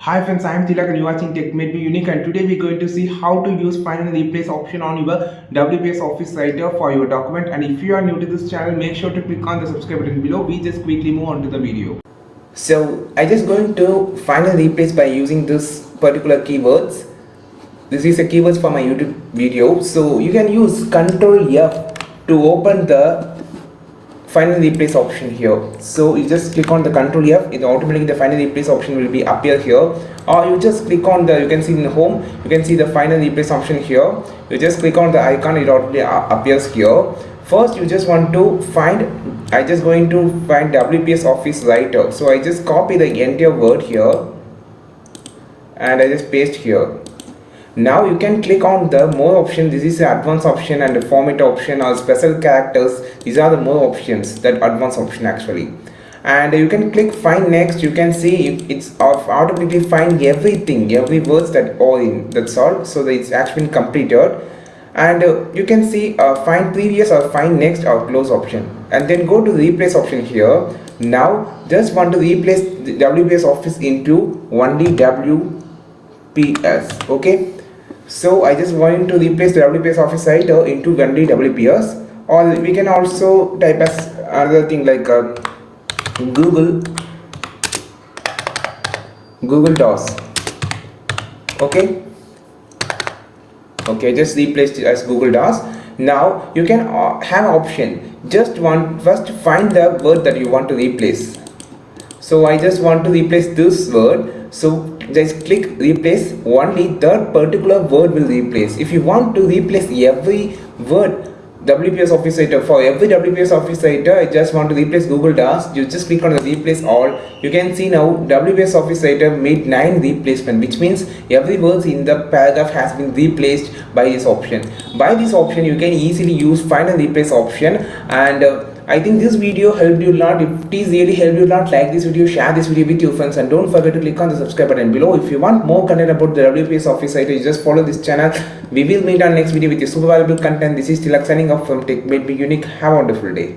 Hi friends, I am Tilak and you are watching Tech Made Me Unique, and today we are going to see how to use find and replace option on your WPS Office Writer for your document. And if you are new to this channel, make sure to click on the subscribe button below. We just quickly move on to the video. So I just going to find and replace by using this particular keywords. This is a keywords for my YouTube video. So you can use Ctrl F to open the find and replace option here. So you just click on the Ctrl F, it automatically the find and replace option will be appear here. Or you just click on the, you can see in the home, you can see the find and replace option here. You just click on the icon, it automatically appears here. First you just want to find, I just going to find WPS Office Writer. So I just copy the entire word here and I just paste here. Now you can click on the more option. This is the advanced option and the format option or special characters. These are the more options, that advanced option actually. And you can click find next. You can see it's automatically find everything, every words that all in, that's all. So that it's actually completed. And you can see find previous or find next or close option, and then go to the replace option here. Now just want to replace the WPS Office into only WPS. Okay, so I just want to replace the WPS Office Writer into only WPS, or we can also type as another thing like Google DOS. Okay, just replace it as Google DOS. Now you can have option, just first find the word that you want to replace. So I just want to replace this word, so just click replace, only that particular word will replace. If you want to replace every word WPS Office Writer, for every WPS Office Writer I just want to replace Google DOS, you just click on the replace all. You can see now WPS Office Writer made 9 replacement, which means every word in the paragraph has been replaced by this option. By this option you can easily use find and replace option. And I think this video helped you a lot. If it is really helped you a lot, like this video, share this video with your friends, and don't forget to click on the subscribe button below. If you want more content about the WPS Office Writer, you just follow this channel. We will meet on next video with your super valuable content. This is Tilak signing off from Tech Made Me Unique. Have a wonderful day.